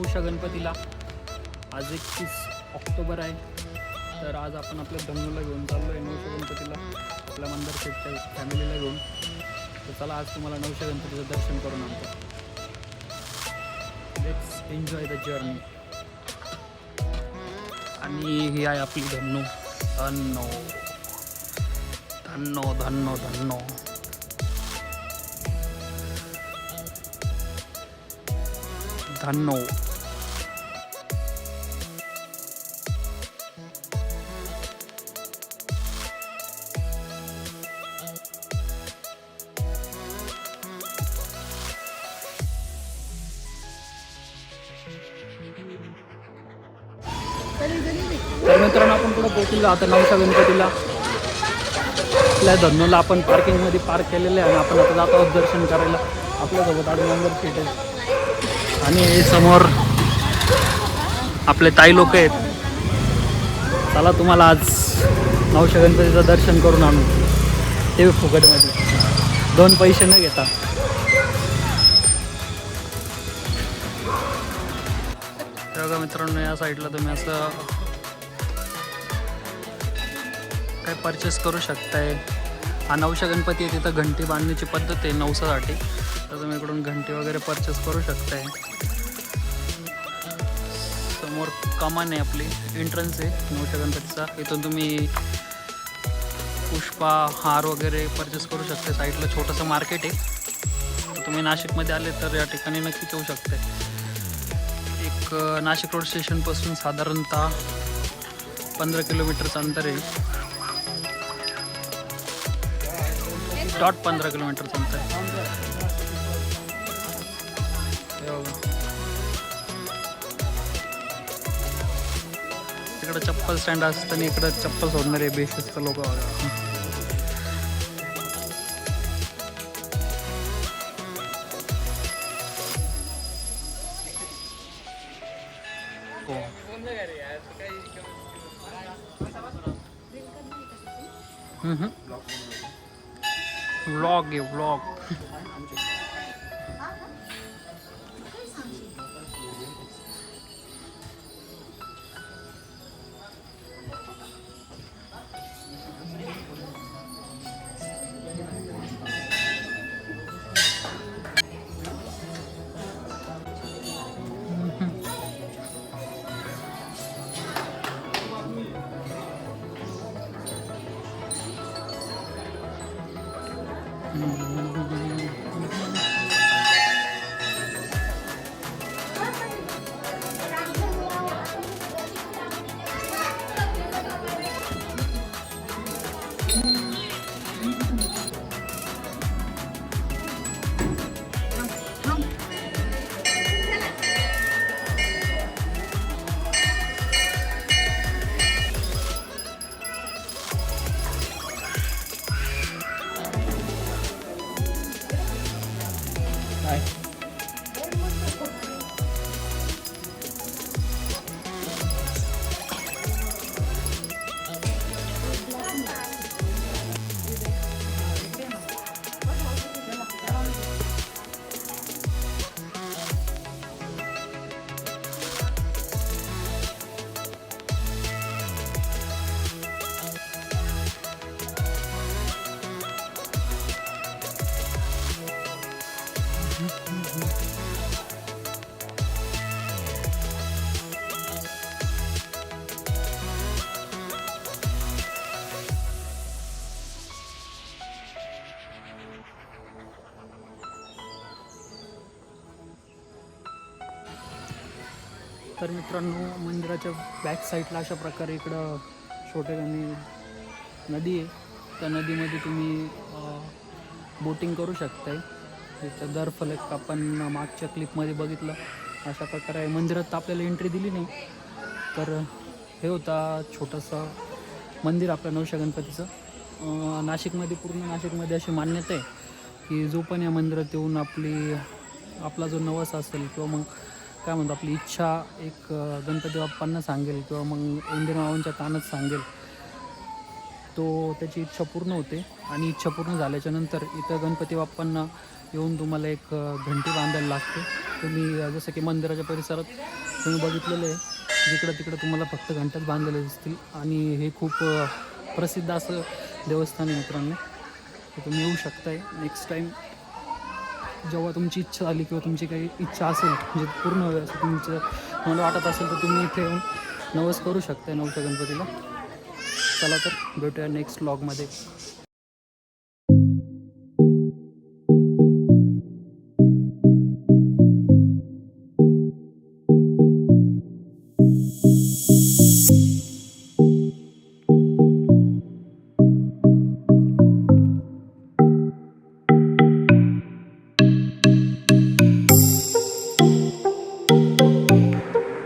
Nausea गणपतीला. आज 31 October आहे. तर आज आपण आपल्या धन्नूला घेऊन चाललो आहे नवशा गणपतीला, आपल्या मंदार शेठच्या फॅमिलीला घेऊन. तर चला आज तुम्हाला नवशा गणपतीचं दर्शन करून आणतो. Let's enjoy the journey. आणि ही आहे आपली धन्नू. धन्नो धन्नो धन्नो धन्नो. धन्नो. तर मित्रांनो आपण पुढे पोहोचलो आता नवशा गणपतीला. आपल्या धन्नूला आपण पार्किंगमध्ये पार्क केलेलं आहे आणि आपण आता जात आहोत दर्शन करायला. आपल्यासोबत आज मंदार शेठ आहे आणि समोर आपले ताई लोक आहेत. चला तुम्हाला आज नवशा गणपतीचं दर्शन करून आणू, ते फुकटमध्ये, 2 पैसे न घेता. बघा मित्रांनो, या साईडला तुम्ही असं काय परचेस करू शकताय. हा नवशा गणपती आहे, तिथं घंटी बांधण्याची पद्धत आहे नवसासाठी. तर तुम्ही इकडून घंटी वगैरे परचेस करू शकताय. समोर कमान आहे, आपली एंट्रन्स आहे नवशा गणपतीचा. इथून तुम्ही पुष्पा हार वगैरे परचेस करू शकता. साईडला छोटंसं मार्केट आहे. तर तुम्ही नाशिकमध्ये आले तर या ठिकाणी नक्कीच येऊ शकते. एक नाशिक रोड स्टेशनपासून साधारणतः 15 किलोमीटरचं अंतर आहे. डॉट 15 किलोमीटरचं अंतर आहे. इकडं चप्पल स्टँड असतं आणि इकडं चप्पल सोडणारे बेशिस्त लोक. व्लॉग आहे व्लॉग. तर मित्रांनो, मंदिराच्या बॅक साईडला अशा प्रकारे इकडं छोटेखानी नदी आहे. त्या नदीमध्ये तुम्ही बोटिंग करू शकताय. तिथं दरफलक आपण मागच्या क्लिपमध्ये बघितलं. अशा प्रकारे मंदिरात आपल्याला एंट्री दिली नाही. तर हे होता छोटंसं मंदिर आपल्या नवशा गणपतीचं. नाशिकमध्ये, पूर्ण नाशिकमध्ये अशी मान्यता आहे की जो पण या मंदिरात येऊन आपला जो नवस असेल किंवा मग काय म्हणतो आपली इच्छा एक गणपती बाप्पांना सांगेल किंवा मग इंदिरामावांच्या कानात सांगेल, तो त्याची इच्छा पूर्ण होते. आणि इच्छा पूर्ण झाल्याच्यानंतर इथं गणपती बाप्पांना येऊन तुम्हाला एक घंटी बांधायला लागते. तुम्ही जसं की मंदिराच्या परिसरात तुम्ही बघितलेलं आहे, जिकडं तिकडं तुम्हाला फक्त घंटाच बांधलेले दिसतील आणि हे खूप प्रसिद्ध असं देवस्थान आहे मित्रांनो. तर तुम्ही येऊ शकताय नेक्स्ट टाईम जेव्हा तुमची इच्छा झाली किंवा तुमची काही इच्छा असेल म्हणजे पूर्ण वेळ असं तुमचं तुम्हाला वाटत असेल तर तुम्ही इथे येऊन नवस करू शकताय नवच्या गणपतीला. चला तर भेटूया नेक्स्ट व्लॉगमध्ये.